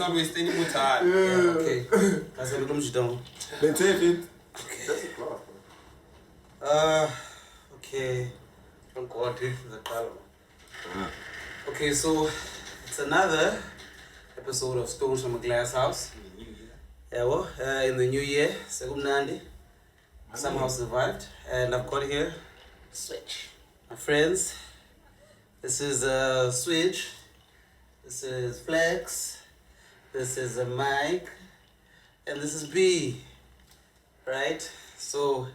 not waste any more time. Okay. That's a little down. Then take it. Okay. That's a class. Okay. Don't go out here for the color. Okay, so it's another episode of Stones from a Glass House. Yeah, well, in the new year, Segum Nandi somehow survived, and I've got here Switch. My friends, this is Switch, this is Flex, this is Mike, and this is B, right? So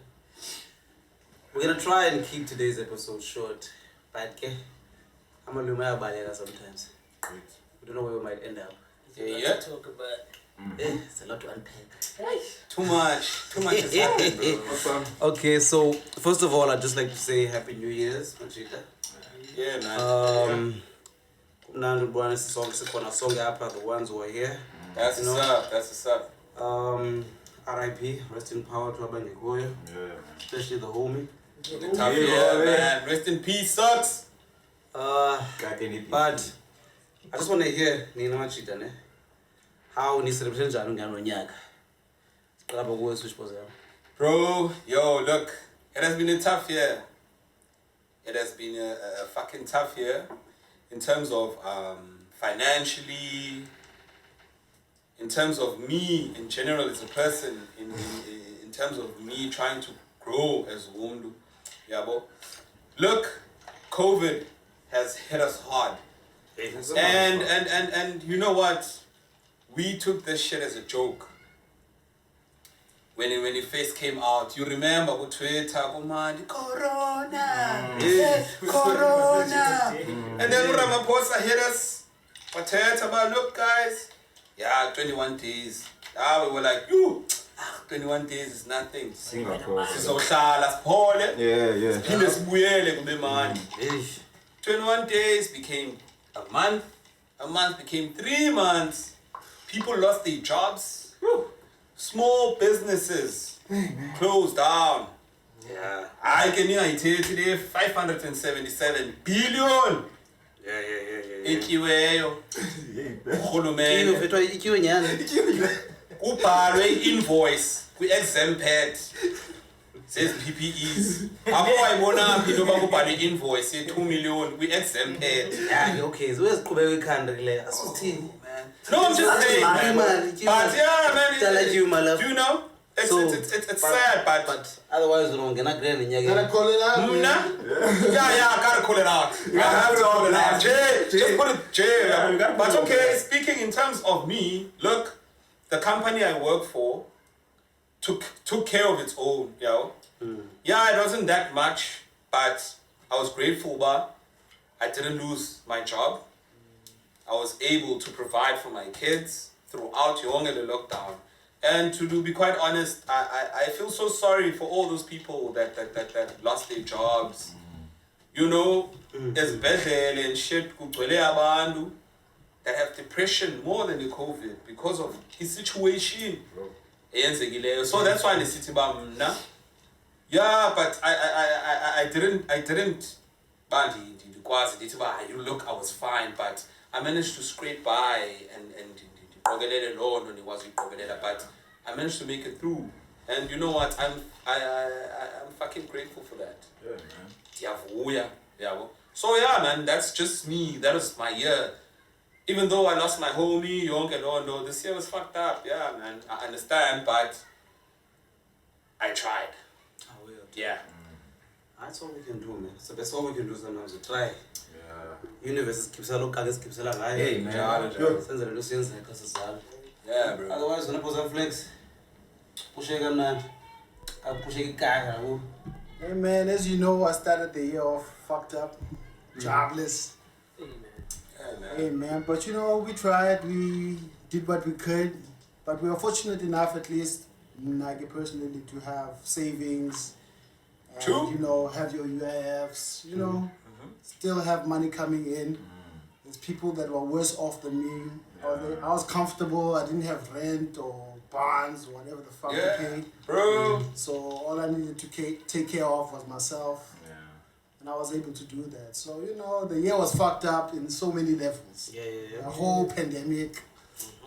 we're gonna try and keep today's episode short, but I'm gonna lumaya balera sometimes. We don't know where we might end up. Yeah. To talk about. It's a lot to unpack. Too much is happening, bro. Okay, so first of all, I'd just like to say Happy New Year's, Machita. Yeah, man. Nando Buana song the ones who are here. That's what's up. R.I.P. Rest in power to Abanyekoya. Yeah. Especially the homie. Tough year, man. Rest in peace, sucks. But I just want to hear Nina Machita, ne? How ni celebration janu ngano nyaka. Kalaba go switch pose. Bro, yo, look. It has been a tough year. It has been a fucking tough year in terms of financially, in terms of me in general as a person, in terms of me trying to grow as a woman. Yeah, but look, COVID has hit us hard. And you know what? We took this shit as a joke. When it first came out, you remember on Twitter, oh man, Corona, Corona. And then Ramaphosa hit us. But look guys, 21 days. We were like, 21 days is nothing. Singapore. So yeah. 21 days became a month became 3 months. People lost their jobs. Small businesses closed down. Yeah. I can tell you today 577 billion. Yeah. Ikiweyo. Urhulumende. Kino fetwa ikiwe nyana. Kubhalwe invoice kwi-exam pad says PPEs. Apho wayibona phi noma kubhalwe invoice ye 2 million kwi-exam pad. Yeah, okay. So wesiqhubeka ikhanda le. Asithini, man. No, I'm just saying, man. But yeah, man. Do you know? It's sad, but otherwise we don't get grand nyaka. Gotta call it out. I gotta call it out. I have to call it out. Just put it Jay. But okay, speaking in terms of me, look, the company I work for took care of its own, Yeah, it wasn't that much, but I was grateful, but I didn't lose my job. I was able to provide for my kids throughout the lockdown. And to be quite honest, I feel so sorry for all those people that lost their jobs. You know, there's bedel and shit that have depression more than the COVID because of his situation. So that's why the city now. Yeah, but I didn't you look, I was fine, but I managed to scrape by and alone when it wasn't but I managed to make it through. And you know what? I'm fucking grateful for that. Yeah, man. Yeah. So yeah, man, that's just me. That was my year. Even though I lost my homie, this year was fucked up. Yeah, man, I understand, but I tried. Yeah. That's all we can do, man. So that's all we can do sometimes. We try. Yeah. Universe keeps a look, keeps a look. Hey, man. Yeah, bro. Otherwise, when I put some flex, push it on push it guy. Hey man, as you know, I started the year off fucked up, jobless. Hey man, but you know, we tried, we did what we could, but we were fortunate enough, at least, like personally, to have savings. And, True. you know, have your UIFs, you know, still have money coming in. There's people that were worse off than me. I was comfortable, I didn't have rent or bonds or whatever the fuck I paid. Bro. So all I needed to take care of was myself. Yeah. And I was able to do that. So, you know, the year was fucked up in so many levels. Yeah. The whole pandemic,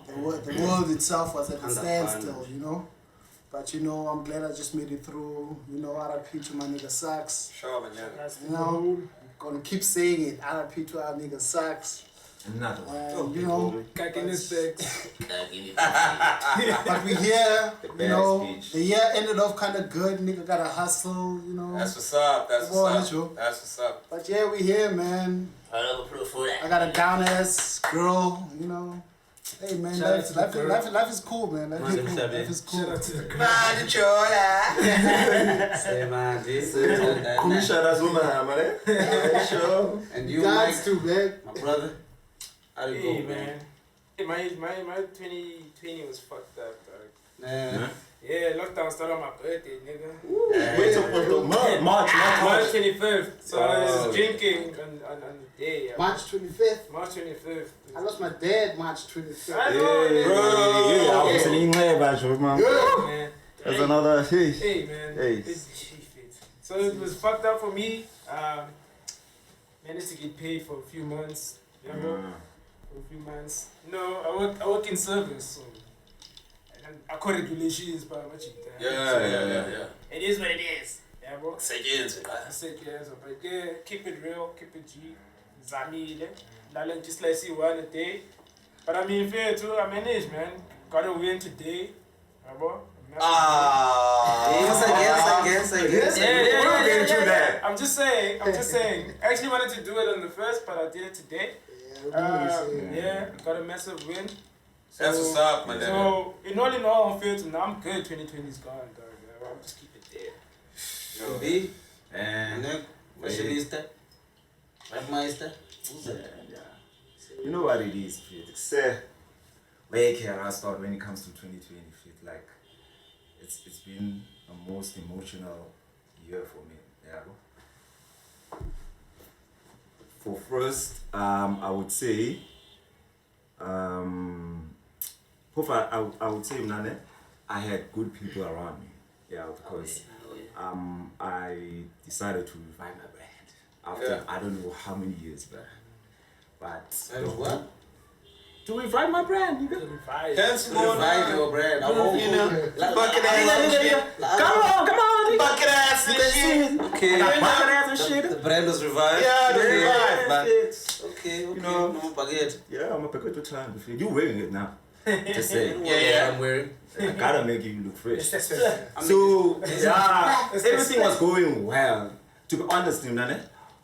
the world itself was at a Under standstill, bondage. you know. But you know, I'm glad I just made it through. You know, RIP to my nigga Sucks. Sure, man. Yeah. You know, gonna keep saying it. RIP to our nigga Sucks. Another one. And you know, Kak in his back. but we here. The You bad know, speech. the year ended off kind of good. Nigga got to hustle. You know. That's what's up. That's Boy, what's Mitchell. up. That's what's up. But yeah, we here, man. I got a down ass girl. You know. Hey man, Shout out life, to the life, girl. life is cool, man. Life is cool. Life is cool. Shout out to the girl. Say, man, this. Kumishara Zuma, man. Sure. And you, Guys Mike, too, man. my brother. How you Hey go, man. Hey, my 2020 was fucked up, dog. Man. Yeah, lockdown started on my birthday, nigga. Wait till March, March March. 25th. So I Oh. was drinking on the day. Yeah. March 25th. March 25th. I lost my dad March 25th. I know, nigga. I was in England, man. Man. That's another. Hey. Hey, man. Hey. So it was fucked up for me. Managed to get paid for a few months. You know, for a few months. No, I work in service, so I call regulations, but much Yeah. It is what it is. Yeah, bro. Sekenze. I said yes, but yeah, keep it real, keep it G. Zamile, Lalan just like see one a day. But I mean, fair too. I manage, man. Got a win today, yeah, bro. Yes, I guess. Yeah. I'm just saying. I actually wanted to do it on the first, but I did it today. Yeah, got a massive win. So, That's what's up, man. So, in all, I'm fair to now. I'm good. 2020 is gone, dog. Yeah, I'll just keep it there. B, And Fashionista, Meister. you know what it is, Fit. Say, where can I start when it comes to 2020, Fit? Like, it's been a most emotional year for me. Yeah. For first, I would say, I would say, Mnane, I had good people around me. Yeah, because I decided to revive my brand after I don't know how many years back. But And what? to revive my brand, you know. Hence, Revive your brand. I hope you know, bucket Come ass shit. on, Bucket ass and shit. Okay. bucket ass and shit. The brand was revived. Yeah, the Okay. revive, man. Okay. You know. No baguette. Yeah, I'm a packet of time. You wearing it now. Just saying. Yeah. I'm wearing. I gotta make you look fresh. I'm So yeah, everything was going well. To be honest, Nane,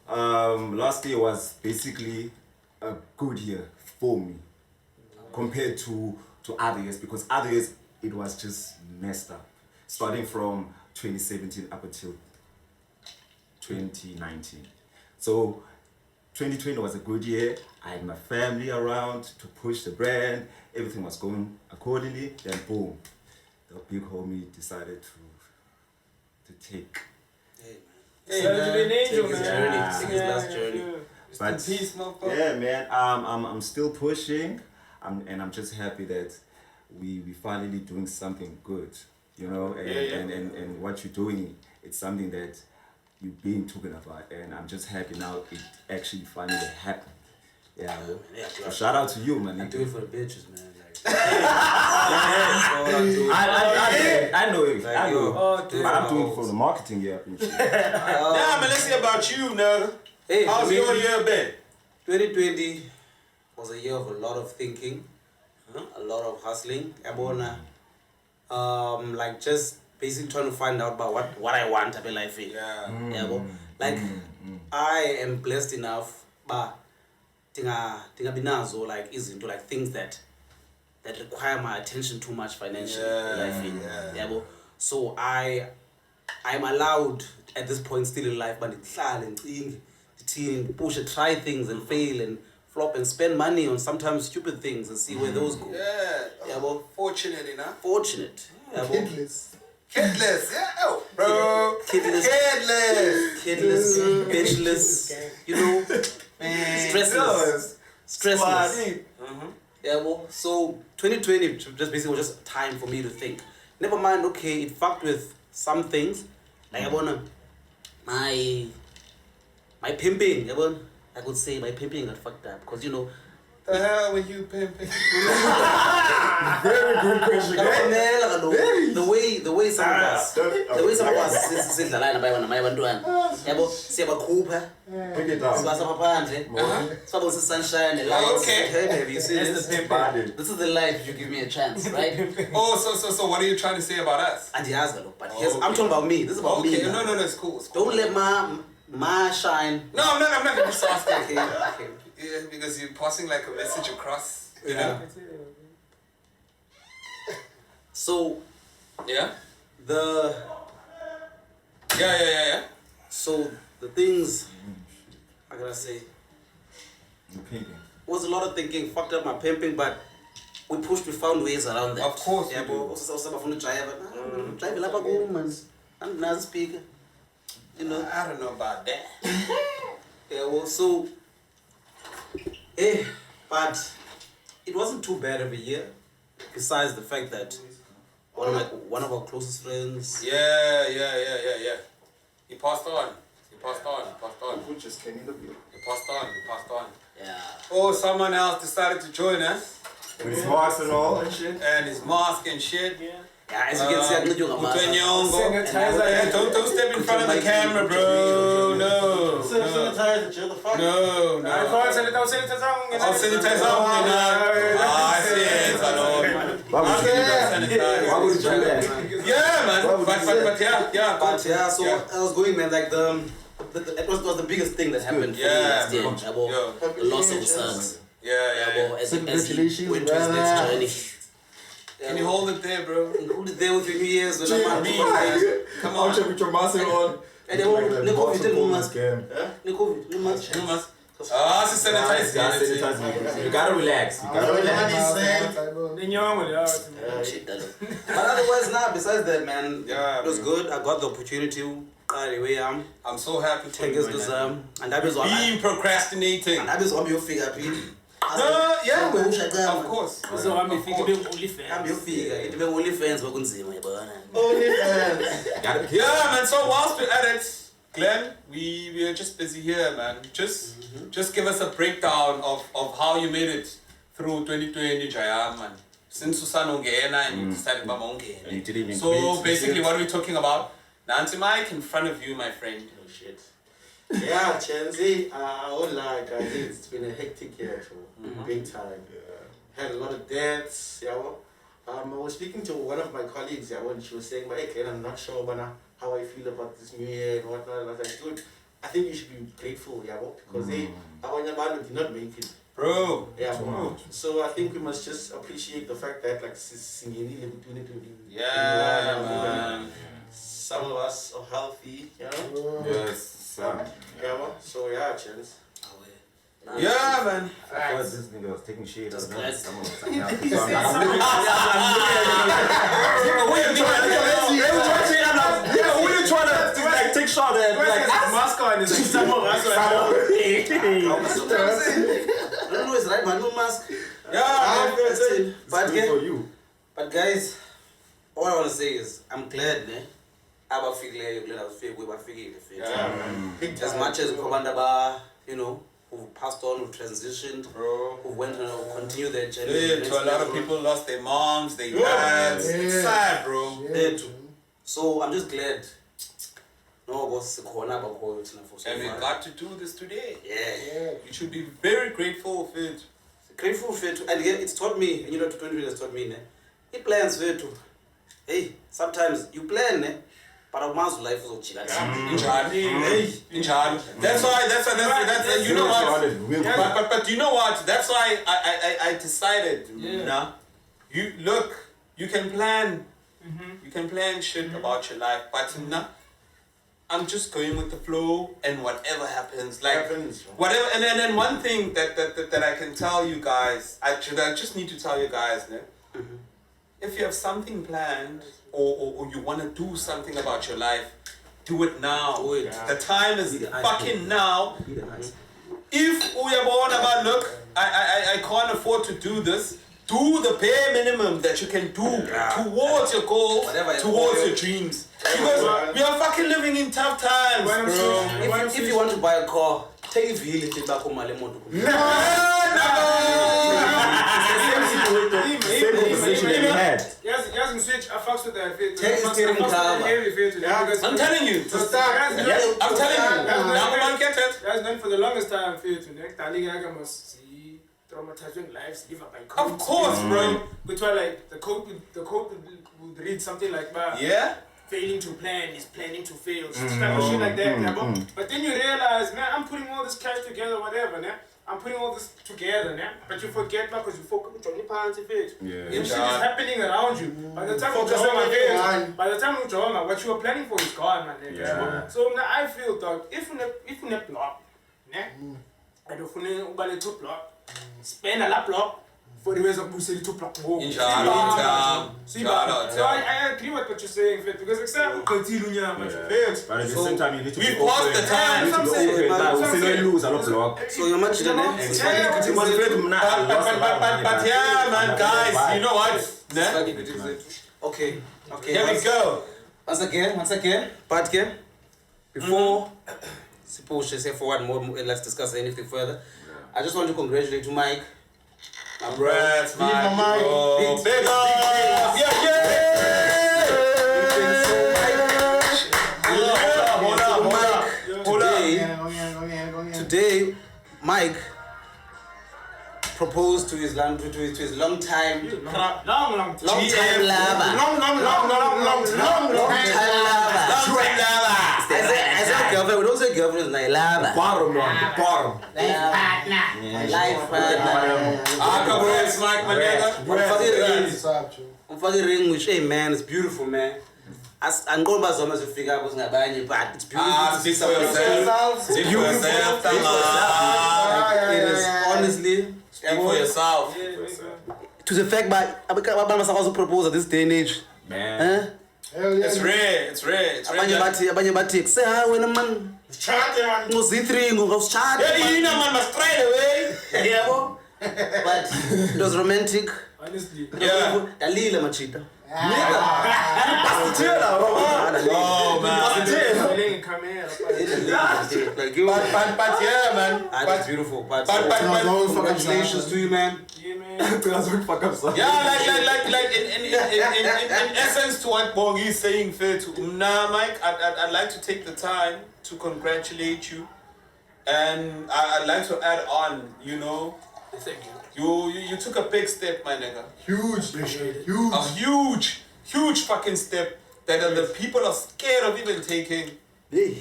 last year was basically a good year for me compared to other years, because other years it was just messed up. Starting from 2017 up until 2019. So 2020 was a good year. I had my family around to push the brand. Everything was going accordingly. Then boom, the big homie decided to take. Hey, Decided to be an angel, Take his man. journey. Yeah. Take his last journey. But Peace, motherfucker. yeah, man, I'm still pushing. I'm just happy that we finally doing something good, you know, and what you're doing, it's something that you've been talking about, and I'm just happy now it actually finally happened. Yeah, Yeah, so shout out to you, man. I do it for the bitches, man. I know it. Like, I know. yo, Oh, dude. But I'm doing it for the marketing, yeah. and shit. Yeah, man, let's see about you, nigga. Hey, How's for me, your year been? 2020 was a year of a lot of thinking, a lot of hustling. Like just basically trying to find out about what I want to be life in. Yeah. Like I am blessed enough, but binazo like izinto, like things that require my attention too much financially. So I'm allowed at this point still in life, but try things and fail and flop and spend money on sometimes stupid things and see where those go. Fortunate enough. Fortunate. Kidless. Kidless, yeah, oh, bro. Kidless. Kidless, bitchless, you know, stressless. So 2020 just basically was just time for me to think. Never mind, okay, it fucked with some things. Like my pimping, I could say my pimping got fucked up because The hell were you pimping? Very good question. The way some of us, sidlala nabanye abantwana. Yabo siyabakhupha. Pick it up. Sibasa phandle. Sibabonisa sunshine and lights. Okay. Have you seen this? This is the life you give me a chance, right? Oh, so what are you trying to say about us? And he has but I'm talking about me. This is about me. Okay, no, it's cool. It's cool. Don't let my shine. No, I'm not just asking. Okay. Yeah, because you're passing like a message across, you know? So, Yeah? Yeah. So, the things, how can I say? Pimping. Was a lot of thinking, fucked up my pimping, but we found ways around that. Of course Yeah, we do. but also from the driver. Drive like a woman. I'm not a speaker. You know? I don't know about that. Yeah, well, so, but it wasn't too bad of a year. Besides the fact that one of our closest friends. Yeah. He passed on. Who just came in the view? He passed on. Yeah. Oh, someone else decided to join us. With his mask and all and shit. And his mask and shit. Yeah, as you can see, I'm not doing a mask. Hey, don't step in front of the camera, bro. No. I'll sanitize out. Why would you do that? Yeah, man. But yeah. But yeah, so I was going, man, like it was the biggest thing that happened for me last year. The loss of sons. Yeah. As we went to his next journey. Can you hold it there, bro? Hold it there with your New Year's. Come on. Check with your mask on. And then COVID didn't mask. No mask. Ah, it's sanitized. You gotta relax. But otherwise, besides that, man, it was good. I got the opportunity. Anyway, I'm so happy for take you, us man. and that was all. Being procrastinating. And that is on your figure, No, yeah, man. Of course. So I'm a figure only I'm your figure. It be only fans but kunzima yabona. Yeah, man. So whilst we're at it, Glenn, we are just busy here, man. Just give us a breakdown of how you made it through 2020, Jaya, man. Since Susano Gena and you decided And you didn't even So quit. basically, what are we talking about? Nancy Mike in front of you, my friend. Oh shit. Yeah, Chenzi, I won't lie, guys. It's been a hectic year too. Big time. Had a lot of deaths, yeah. I was speaking to one of my colleagues, yeah, when she was saying, hey, Ken, I'm not sure how I feel about this new year and whatnot. And I was like, dude, I think you should be grateful, yeah, because our Nyabalo did not make it. Bro. Yeah, so I think we must just appreciate the fact that, like, Yeah, man. Some of us are healthy, you know? Yes, son. Yeah, so yeah, chance. Yeah, man. I thought this nigga was taking shit. Just Someone glad. was like, yeah. Who you trying to like take shot at? Like mask on is like someone I don't know, it's right, man. No mask. Yeah, But guys, all I want to say is, I'm glad, man. I'm glad I was figuring it. As much as Komandaba, you know, who passed on, who transitioned, bro. who went and continued their journey. Yeah, to a lot of people lost their moms, their dads. It's sad, bro. Yeah, too. So I'm just glad. No, was And we got to do this today. Yeah. You should be very grateful for it. Grateful for it. And again, it's taught me, and you know, 20 has taught me, he plans for it. Hey, sometimes you plan, but a man's life is chill. That's why, you know what? But you know what? That's why I decided, you look, you can plan. You can plan shit about your life, but I'm just going with the flow, and whatever happens, like whatever. And then one thing that I can tell you guys, I just need to tell you guys, if you have something planned or you want to do something about your life, do it now. Do it. The time is fucking now. If look, I can't afford to do this. Do the bare minimum that you can do towards your goals, towards your dreams. Because we are fucking living in tough times, bro. If you want to buy a car, take a vehicle back home. No! with the same conversation that we had. Yes, switch. I fucks with that fit. Take his steering cover. I'm telling you. To start. I'm telling you. Now man get it. That's known for the longest time fit. Darling, must see traumatizing lives given by coach. Of course, bro. Which were like the coach would read something like that. Yeah. Failing to plan is planning to fail. Type of shit like that. But then you realize, man, I'm putting all this cash together, whatever, man. I'm putting all this together, man. But you forget, man, because you focus on your parents' fit. Yeah. Shit is happening around you. By the time Focus on my you by the time you John, what you were planning for is gone, man. Yeah. So now I feel that if you ne block, ne, and if you ne to block, spend a lot block. For the ways of Buseli to block. So I agree with what you're saying, Fit, because example continue, But at the same time, you need to be open. Paused the time. You need to be open. But we still lose a lot of block. So you're much there. But yeah, man, guys, you know what? Okay. Here we go. Once again, part game. Before, suppose you say for one more, let's discuss anything further. I just want to congratulate you, Mike. Congrats, Mike. Big Big up. Today, Mike proposed to his long time lover. Long time I said girlfriend. We don't say girlfriend. It's like lover. Bottom. Life partner. Congrats, Mike, my nigga. I'm fucking ring with hey man, it's beautiful, man. I'm going back so much to figure out what's going to buy you, but it's beautiful. Speak for yourself. Speak for yourself. It is honestly. Speak for yourself. To the fact that I must also propose at this day and age. Man. It's rare. Abanye bathi say hi wena man. Chat, man. Ngo Z3 ngo chat. Yeah, you know, man, must straight away. Yebo. But it was romantic. Honestly. Yeah. Dalile machita. Oh, man. Like you. But yeah, man. That's beautiful. But Congratulations to you, man. Yeah, man. Yeah, like in essence to what Bong is saying, fair to Mike, I'd like to take the time to congratulate you, and I'd like to add on, you know, Thank you. you took a big step, my nigga. Huge. A huge fucking step that the people are scared of even taking. And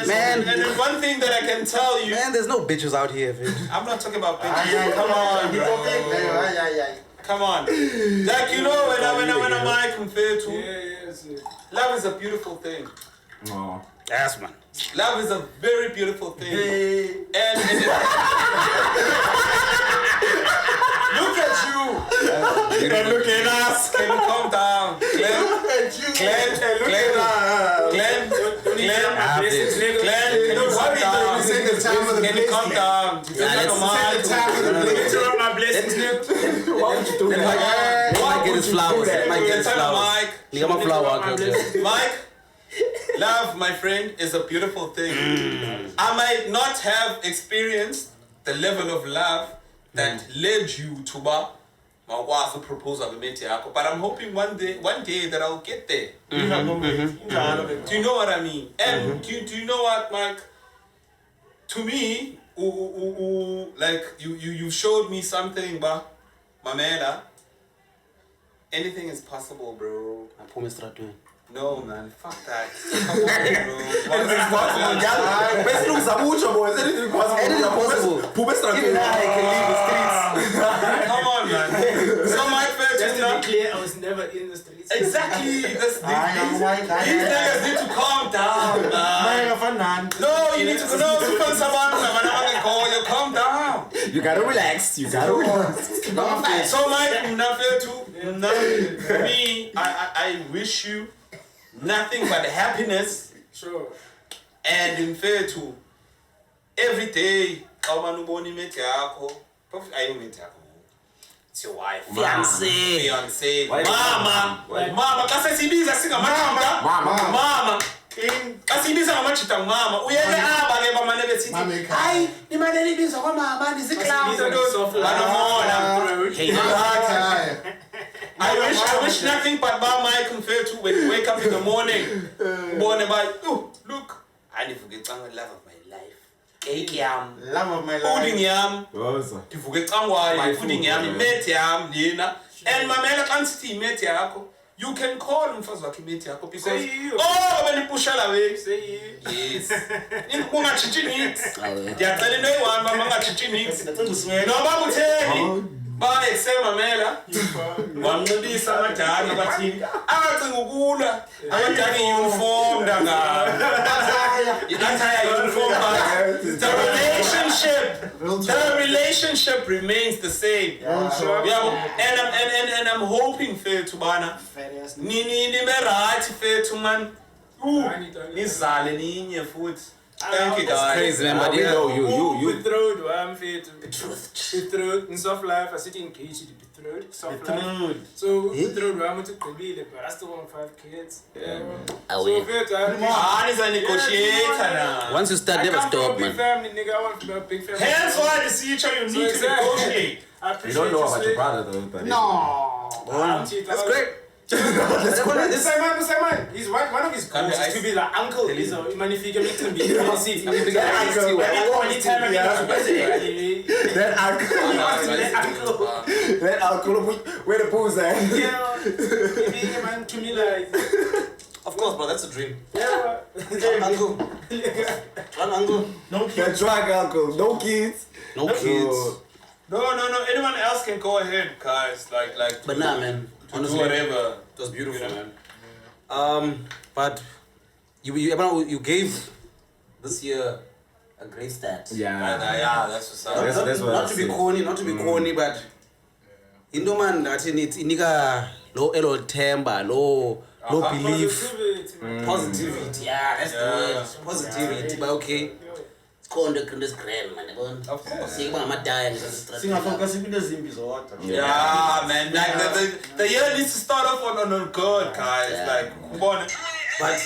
then one thing that I can tell you, Man, there's no bitches out here, bitch. I'm not talking about bitches. Come on, bro. Come on. Like, you know, when I'm like compared to, Yes. love is a beautiful thing. Oh. Yes, man. Love is a very beautiful thing. And look at you. And look at us. Can you calm down? Glenn, can you calm down? Might get his flowers. Mike, love, my friend, is a beautiful thing. I might not have experienced the level of love that led you to to propose but I'm hoping one day that I'll get there. Do you know what I mean? And do you know what, Mike? To me, like you showed me something, Mamela. Anything is possible, bro. I promise to do it. No, man, fuck that. Come on, bro. Anything is possible. Come on, man. So, Mike, Just to be clear, I was never in the streets. exactly. These niggas need to calm down, man. No, you need to calm down. You gotta relax. So, Mike, for me, I wish you nothing but happiness. Sure. And in fair to every day, It's your wife. Fiancé. Mama. Mama. Kasi sibiza singamachita. Mama. Asibiza ngamachita mama. Uyeke abake bamane bethi. Hayi, imane libiza kwa mama ndizicloud. I wish nothing but Mama I compare to when you wake up in the morning. Born by, look. I need to get love of my life. Cake yam. Love of my life. Pudding yam. Ndivuke cangwayo pudding yam imeti yam lena. And mamela kansithi imeti yakho. You can call umfazi wakhe imeti yakho because benipusha la way. Yes. Ungachitshi nix. Ndiyacela into eyi-one mama ungachitshi nix. Noba utheni ba eksema mela. Wanxibisa amadala bathini. Angacinga ukulwa. Amadala i-uniform ndanga. I-attire uniform. The relationship remains the same. And I'm hoping fethu bana nini right fethu man. Nizale ninye futhi. Thank you guys. Crazy man, but you Betrothed, betrothed in soft life, I sit engaged in betrothed, soft life. So betrothed, I'm to Kabila, but I still want 5 kids. He's a negotiator now. once you start, never stop, Big man. family, nigga, I want to be a big family. Hence why the future you need to negotiate. I You appreciate don't know you, about your Sweet. brother though, but That's great. This man, he's one of his goals is to be like uncle. He's a magnifique mixing be in the city. That uncle. Anytime that uncle, that uncle, where the pools at? being a man to me like, Of course, bro, that's a dream. yeah, Uncle. One uncle. That drug uncle, no kids. No kids. No. Anyone else can go ahead, guys. Like. But nah, man. Do Honestly, whatever. it was beautiful, man. But you gave this year a great stat. Yeah. That's what's up. That's what Not to be corny, but into man that in it inika low temper, low belief, positivity. Yeah, that's the word. Positivity. But okay. This grand man, Of course. Singafocus in the zimbi zodwa. Yeah, man. Like the year needs to start off on good, guys. Yeah. Like, come on. But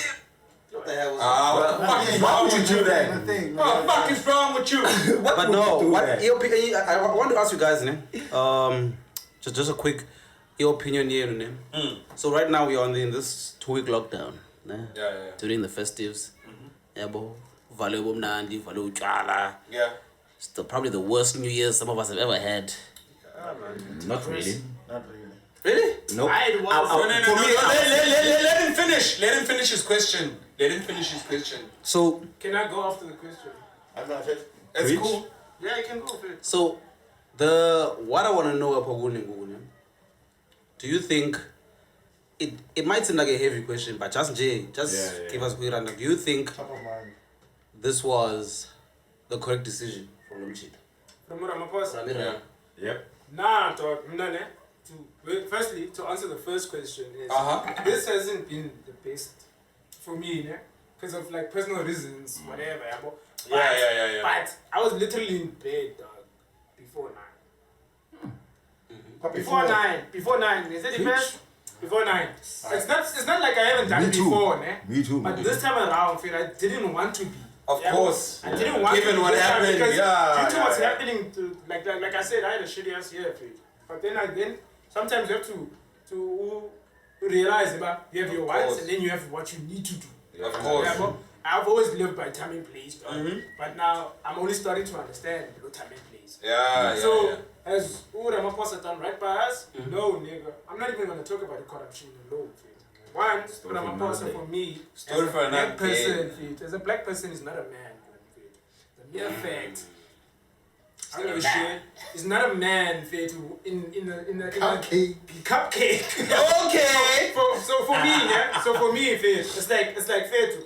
what the hell was What the fuck is Why wrong would you with do you? that? What the fuck is wrong with you? But no, I want to ask you guys, just a quick your opinion here, So right now we are in this 2-week lockdown, Yeah. during the festives. Valuable Nandi, valuable Chala. Yeah. It's probably the worst New Year some of us have ever had. Not really. Not really. Really? Nope. No. Let him finish. Let him finish his question. So Can I go after the question? I'm not fit. It's Preach. cool. Yeah, you can go for it. So what I want to know about do you think it might seem like a heavy question, but just give us a quick rundown. Do you think Top of mind. this was the correct decision from Lomchita? From Ramaphosa? Yep. Nah, firstly, to answer the first question is this hasn't been the best for me, because of like personal reasons, whatever. Yeah. But I was literally in bed, dog, before 9. Before 9. Is it the best? Before 9. It's not like I haven't done it before, Me too, But man. this time around, I didn't want to be. Of course. I didn't want Given to what this time happened, because yeah, due to what's yeah. happening to like I said, I had a shitty ass year, but then sometimes you have to realize about you have your wants and then you have what you need to do. Of course. Yeah, I've always lived by time and place, but now I'm only starting to understand the time and place. Yeah. As Ramaphosa done right by us, no nigga, I'm not even gonna talk about the corruption alone. One, Ramaphosa for me, Story for another person, as a black person, is not a man. The mere fact, I don't give a shit. He's not a man. In the cupcake. Okay. So for me, So for me, it's like fair to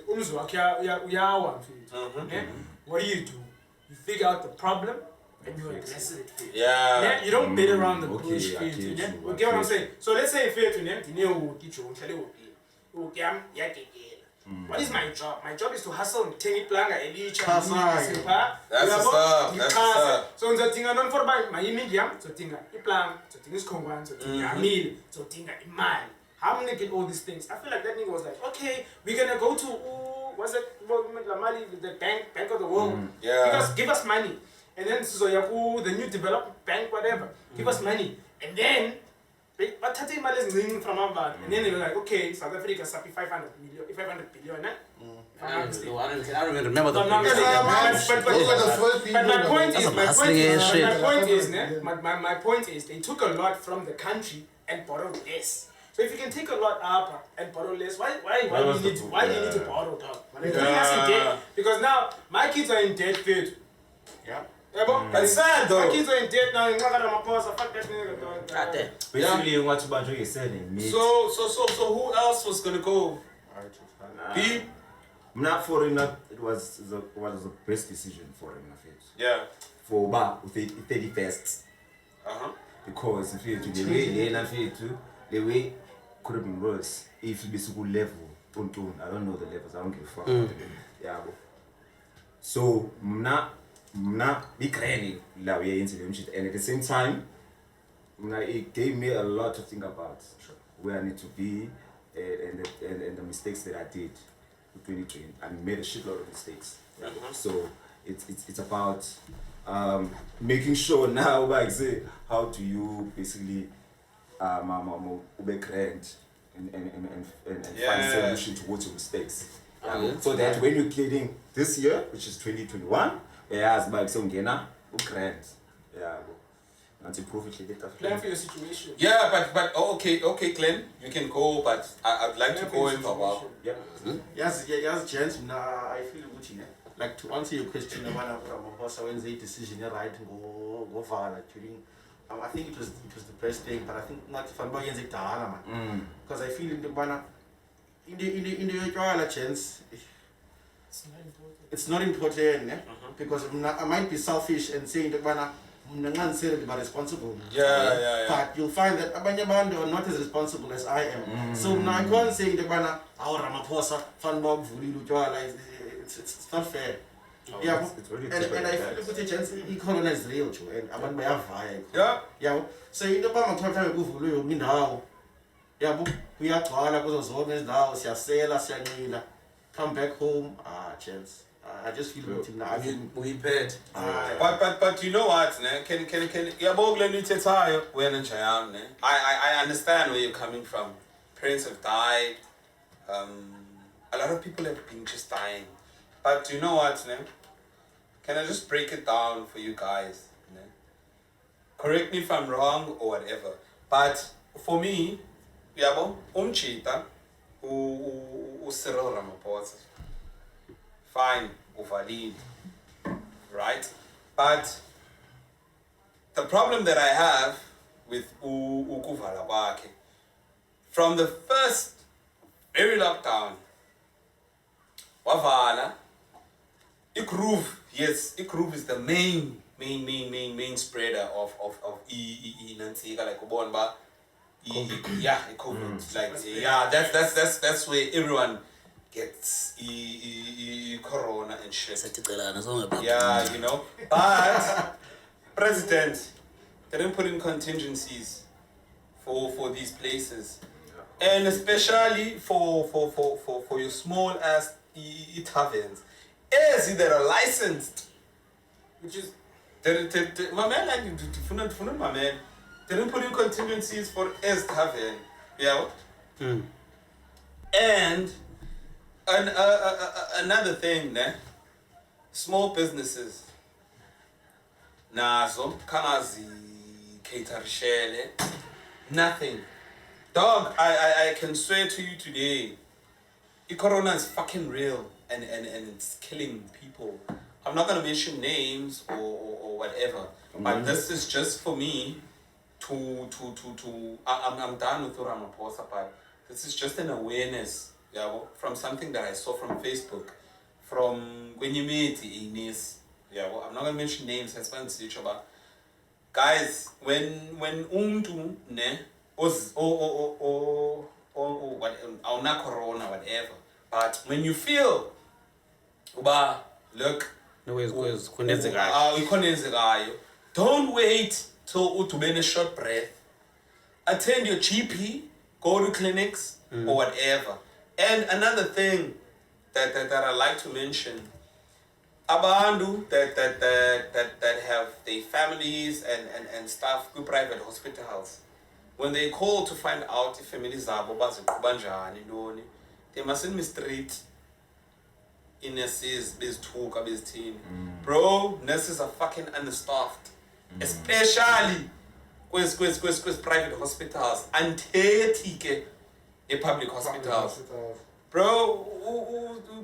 What do? You figure out the problem and you address it. Yeah. You don't beat around the Okay, bush. I get you. You get what I'm saying? So let's say fair to them, What is my job? My job is to hustle, take it planga, elicha, That's what's up. That's what's up. So unza tinga non for by my medium, so tinga iplang, so tinga iskongwan, so tinga meal, so tinga imali. How many get all these things? I feel like that nigga was like, okay, we're gonna go to what's that? The bank of the world. Yeah. Give us money, and then so the new development bank, whatever. Give us money, and then. But Tate Mal is ringing from our bank, and then they were like, okay, South Africa is 500 billion, eh? I don't even remember the But my point is, they took a lot from the country and borrowed less. So if you can take a lot up and borrow less, why do you need to borrow, dog? Putting us in debt, because now my kids are in debt, dude. Yeah. Yeah, but That's sad though. my kids are in debt now. I'm not gonna pause. Fuck that nigga, dog. Basically, what you said, mate. So who else was gonna go? Pete? Not for him. It was the best decision for him. I feel. Yeah. For about 31st. Because if you the way could have been worse if the school level. I don't know the levels. I don't give a fuck. Yeah. So not be crying la we and at the same time it gave me a lot to think about where I need to be and the mistakes that I did in 2020. I made a shitload of mistakes. So it's about making sure now like say how do you basically be grand and find solution towards your mistakes. So that when you're getting this year, which is 2021, yeah, it's like so grand. Yeah, and improve it later. Plan for your situation. Yeah, but okay, Glenn, you can go, but I'd like to go in for a while. Yeah. Yes, James. I feel good. Like to answer your question about when the decision right go far during. I think it was the best thing, but I think not if I'm going to because I feel in the chance. It's not important, because I might be selfish and saying that I'm not responsible. Yeah. But you'll find that Abanyaband are not as responsible as I am. So now I can't say that our Ramaphosa, Fanbog, it's not fair. Yeah, it's really and I feel with a chance economy is real too, and I'm by a fire. Yeah. So in the Bama time go for you now. Yeah, we are called up with those now, Siasela, come back home, chance. I just feel with him now. We paid. But you know what, ne? Can I understand where you're coming from. Parents have died. A lot of people have been just dying. But you know what, ne? Can I just break it down for you guys? Ne? Correct me if I'm wrong or whatever. But for me, yabo, umchita, Cyril Ramaphosa. Fine, uvalid, right? But the problem that I have with ukuvala kwakhe, from the first very lockdown, wavala, groove, yes, groove is the main spreader of Nantika, like Ubonba. Yeah, COVID. Like yeah, that's where everyone gets corona and shit. Yeah, you know. But president didn't put in contingencies for these places, and especially for your small ass taverns, as that are licensed, which is my man, like my man. They didn't put in contingencies for as tavern, yeah. And another thing, ne? Small businesses. Nazo, kanazi, cater shele, nothing. Dog, I can swear to you today, corona is fucking real and it's killing people. I'm not gonna mention names or whatever, but this is just for me. I'm done with Ramaphosa, but this is just an awareness, yeah, from something that I saw from Facebook, from when you meet Ines, yeah. Well, I'm not gonna mention names. That's why each other. Guys, when ne was what corona whatever, But when you feel, look, don't wait till utubene short breath. Attend your GP, go to clinics or whatever. And another thing that I like to mention, abantu that have their families and stuff to private hospitals, when they call to find out if families zabo baziqhubanjani ntoni, they mustn't mistreat nurses bezithuka bezithini. Bro, nurses are fucking understaffed, especially kwezi private hospitals andithethi ke public hospitals. Bro,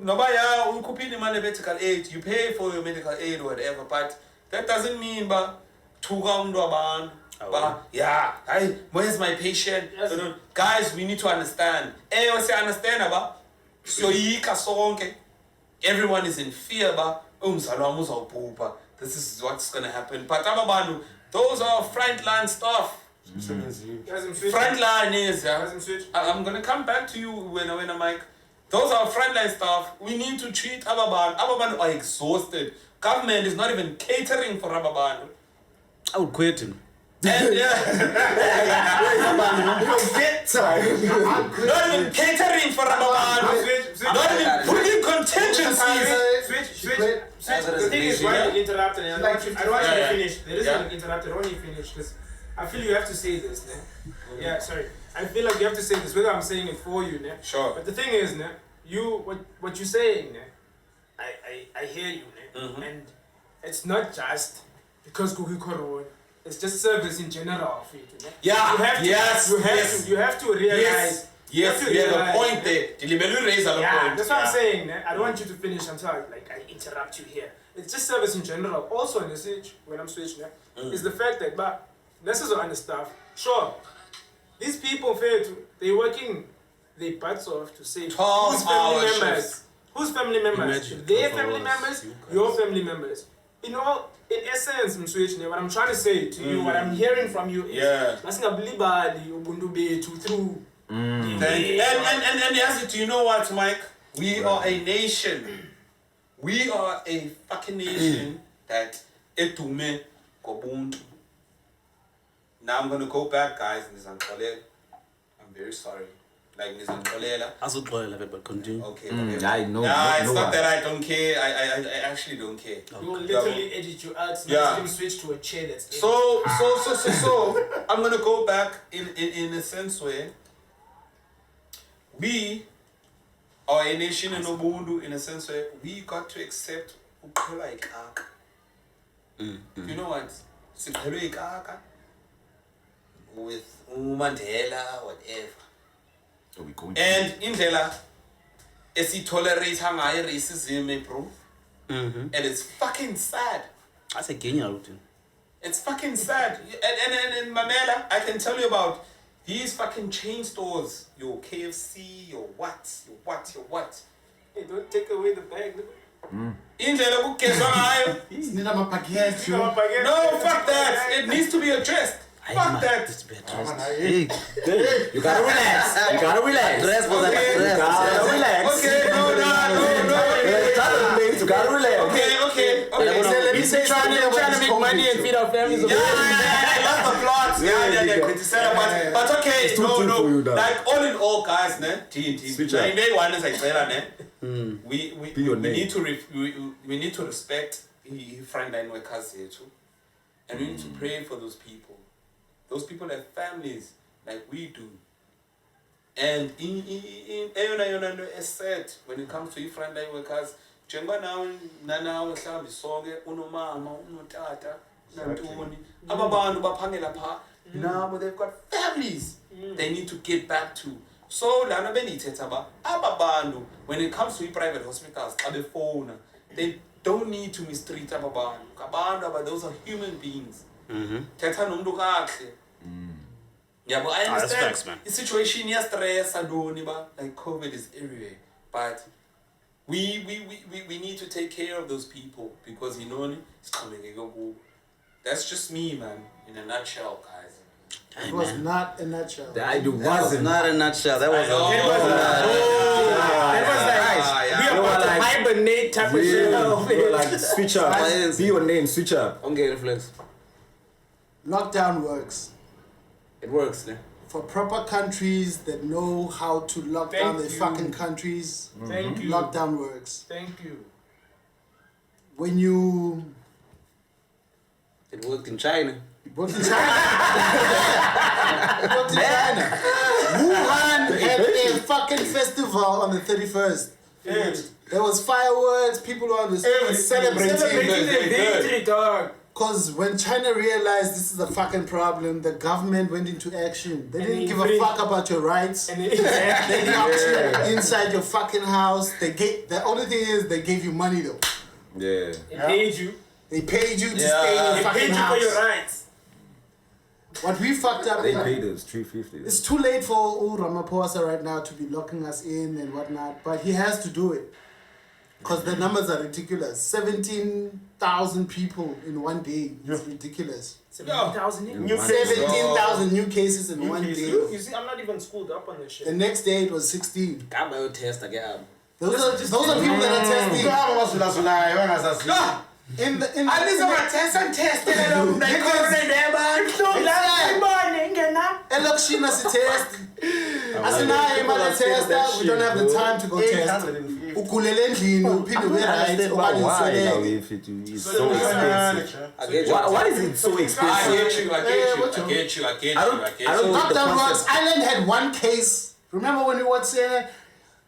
nobaya ukhuphile imali medical aid, you pay for your medical aid or whatever, but that doesn't mean thuka umuntu abantu. Yeah, where's my patient? Yes. Guys, we need to understand. We understand soyika sonke. Everyone is in fear this is what's gonna happen. But abantu, those are frontline stuff. Frontline is I'm gonna come back to you when I'm like, those are frontline stuff. We need to treat Ababan. Ababan are exhausted. Government is not even catering for Ababan. I would quit him. And not even catering for Ababan. Not even putting contingencies. Switch. The thing is, why you interrupted? I don't want you to finish. The reason you interrupted, I want you to finish because I feel you have to say this. Yeah, sorry. I feel like you have to say this, whether I'm saying it for you. Sure. But the thing is, what you're saying, I hear you. And it's not just because Google Corona. It's just service in general for you. Yeah. You have to realize. Yes, you have a point there. Yeah, that's what I'm saying. I don't want you to finish until I interrupt you here. It's just service in general. Also in the switch, when I'm switching, is the fact that nurses are understaffed. Sure, these people they're working their butts off to save whose family members. Whose family members? Their family members, your family members. In essence, what I'm trying to say to you, what I'm hearing from you is through. And yes, do you know what, Mike? We are a nation. We are a fucking nation that etume kobuntu. Now I'm gonna go back, guys. I'm very sorry. Like but continue. Okay. I know. It's not that I don't care. I actually don't care. You will literally edit you out. Yeah. Switch to a chair that's So I'm gonna go back in a sense where we are a nation in Ubuntu in a sense where we got to accept you know what? With Mandela, whatever. And indlela tolerate racism, bro. And it's fucking sad. That's a Kenya. It's fucking sad. And Mamela, I can tell you about these fucking chain stores. Your KFC, your what. Hey, don't take away the bag. Indlela kugezwa ngayo. No, fuck that. It needs to be addressed. Fuck that. Hey, you gotta relax. Dress for that. Okay, no. You gotta relax. Okay. He's trying to make money and feed our families. I love the plots. Yeah. But okay, no. Like all in all, guys, we need to respect the frontline workers here too, and we need to pray for those people. Those people have families like we do. And in as said, when it comes to frontline workers, njengoba nawe mhlawumbe sonke unomama unotata nantoni ababantu baphangela pha nabo they've got families they need to get back to. So lana benithetha ababantu when it comes to private hospitals xa befona they don't need to mistreat abantu those are human beings. Thetha nomuntu kahle. Yeah, but I understand facts, man. The situation is stress like COVID is everywhere. But we need to take care of those people because it's coming. That's just me, man, in a nutshell, guys. It was not a nutshell. That was not a nutshell. That was I know. That was like hibernate type of shit. Really, like switch up. Yes. Be your name, switch up. Okay, reflex. Lockdown works. It works, ne? For proper countries that know how to lock down their fucking countries, Thank you. lockdown works. Thank you. When you It worked in China. it worked in China. It worked in China. Wuhan had a fucking festival on the 31st. There was fireworks, people were on the streets Celebrating celebrating. the victory, dog. Because when China realized this is a fucking problem, the government went into action. They didn't they give a bring- fuck about your rights. And They locked you inside your fucking house. The only thing is they gave you money though. Yeah. it paid you. They paid you to Yeah. stay in your It fucking paid you house. for your rights. What we fucked up. They paid us $350. It's too late for old Ramaphosa right now to be locking us in and whatnot, but he has to do it. Because the numbers are ridiculous. 17,000 people in one day. It's ridiculous. 17,000 New 17,000 new cases in one day. You see, I'm not even schooled up on this The shit. next day it was 16. Got my test again. Those are people that are testing. In the election as a test. As an I test, we don't have the time to go test. Ukulele endlini uphinde ube right okanye Why now uselele. if it is so expensive? I get you. Why is it so I expensive? get you. I don't Lockdown works. Ireland had one case. Remember when we were saying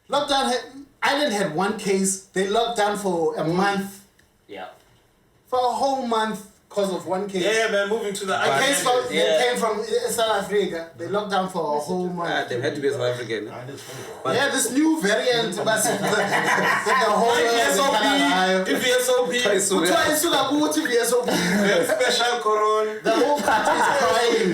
Ireland had one case. They locked down for a month. Yeah. For a whole month because of one case. Yeah, man, moving to the A case from, they came from South Africa. They locked down for a whole month. They had to be South African. Yeah, this new variant, but the whole VSOP, special corona. The whole country is crying.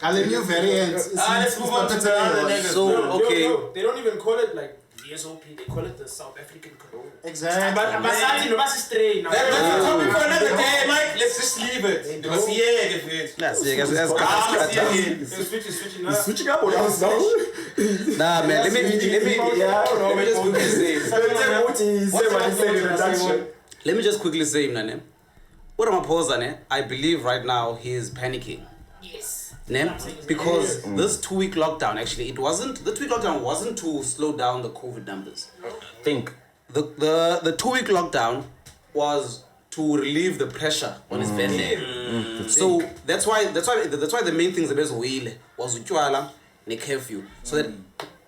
And the new variant. Let's move on to the other niggas. So, okay. No, they don't even call it like VSOP, they call it the South African corona. Exactly. But Basati, no, that's straight now. That's a topic for another day, Mike. Let's just leave it. Because switching up. Switching up on us now. Nah, man, let me just quickly say, Mnane. What am I posing? I believe right now he is panicking. Yes. Ne? Because this 2-week lockdown, actually, the 2-week lockdown wasn't to slow down the COVID numbers. Think. The 2-week lockdown was to relieve the pressure on his family. So that's why the main things the wheel was utywala ne curfew. So that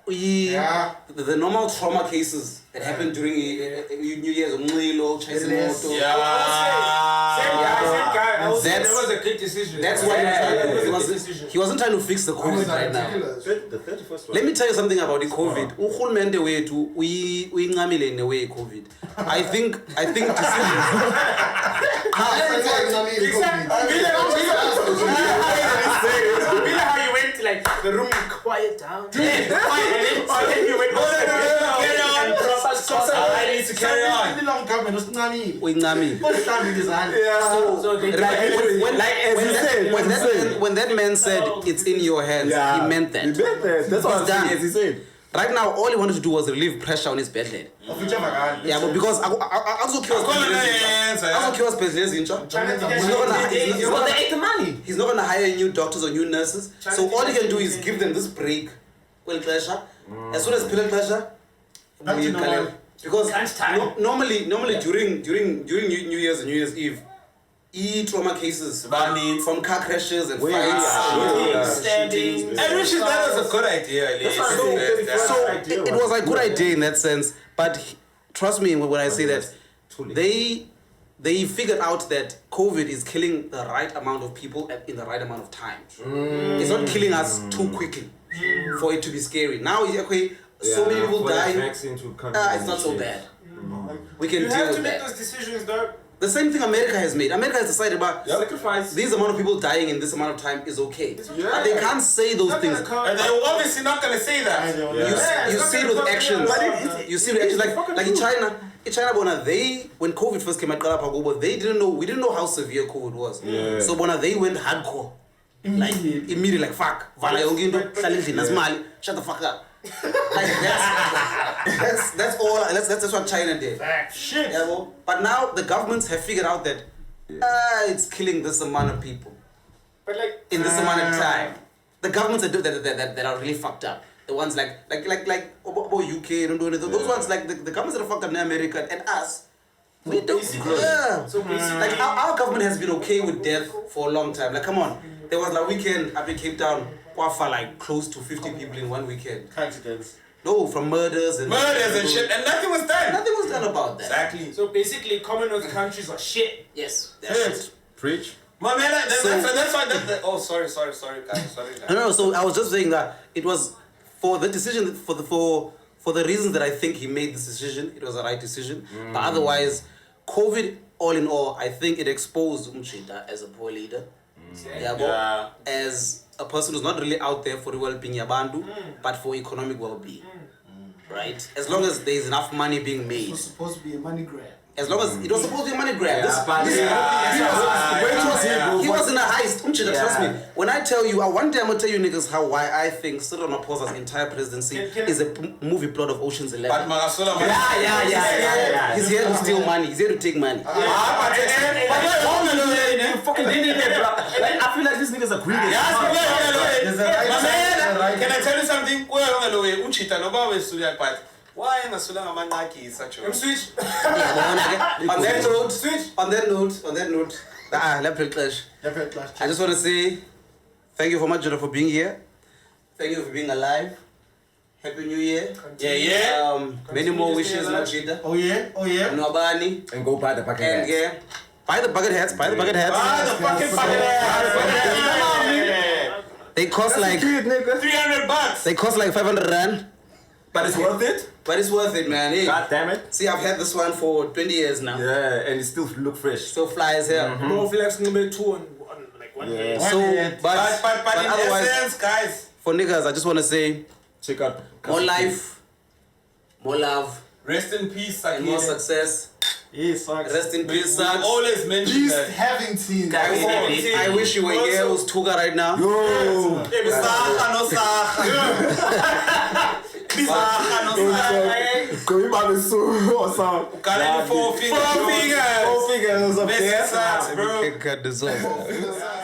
the normal trauma cases that happened during New Year's, chasing moto. Same guy. I would say That's- that was a good decision. That's why he wasn't trying to fix the COVID right now. The 31st one. Let me tell you something about the COVID. Urhulumente wethu uyincamile in a way COVID. I think How you went like the room quiet down. And then you went I need to carry on. uyincamile. So they When that man said it's in your hands, he meant that. He meant that. That's what I'm done. saying, as he said. Right now, all he wanted to do was relieve pressure on his bedhead. Yeah, but because he's not gonna hire new doctors or new nurses. So all he can do is give them this break. Well, pressure. As soon as pill pressure, because normally during New Year's and New Year's Eve, trauma cases from car crashes and fights, stabbing. And which is that was a good idea. it was a good idea in that sense. But trust me when I say that they figured out that COVID is killing the right amount of people in the right amount of time. It's not killing us too quickly for it to be scary. Now, okay, so many people dying. It's not so bad. We can You deal have with to make that. those decisions, dog. The same thing America has made. America has decided about Sacrifice. this amount of people dying in this amount of time is okay. But they can't say those things. And they're obviously not going to say that. You see it with actions. You see it with actions like in China. In China, when COVID first came out, we didn't know how severe COVID was. Yeah. So they went hardcore. Like immediately, like fuck. Shut the fuck up. Like that's all. That's what China did. Shit. Yeah, well, but now the governments have figured out that it's killing this amount of people But like, in this amount of time. The governments that are really fucked up. The ones like UK don't do anything. Those ones like the governments that are fucked up in America and us. We don't. Yeah. so basically, Like our government has been okay with death for a long time. Like come on, there was a weekend up in Cape Town, for like close to 50 people in one weekend. Coincidence. No, from murders and shit, and nothing was done. Nothing was done about that. Exactly. so basically, Commonwealth countries are shit. Yes, that's it. Preach. My man, that's why. Oh, sorry, guys. No. So I was just saying that it was for the decision for the reasons that I think he made this decision. It was a right decision. But otherwise, COVID, all in all, I think it exposed Umchita as a poor leader. Yeah. As a person who's not really out there for the well-being yabantu, but for economic well-being. Right? As long as there's enough money being It made. was supposed to be a money grab. As long as it was supposed to be a money grab. He was in a heist. Umchita, trust me. When I tell you, one day I'm gonna tell you niggas why I think Cyril Ramaphosa's entire presidency is a movie plot of Ocean's 11. But Magasola, Yeah. He's here to steal money. He's here to take money. I feel like these niggas are greedy. Can I tell you something? Unchita no ba wesuya but why ngasula ngamanqaki such a Switch. On that note, I just want to say thank you for much for being here. Thank you for being alive. Happy New Year. Yeah. Many more wishes, Machida. Oh yeah. Nobani. And go buy the packet. And yeah. Buy the bucket hats. the fucking bucket. They cost like $300. They cost like 500 rand. But it's worth it. But it's worth it, man. Hey. God damn it. See, I've had this one for 20 years now. Yeah, and it still look fresh. So fly as hell. More flex number 2 on like 1 year. So, but But in otherwise, essence, guys, for niggas, I just want to say Check out. more life, more love, rest in peace, and more Sakine. success. Yes, sucks. Rest in peace, We Saks. always mention Please that. having team. I wish you were here with Tuga right now. Yo. Saha no saha. Saha no saha. Go you buy the suit or something. Got it 4 fingers. 4 fingers. 4 fingers up Best there. Saks, bro. Cut this off.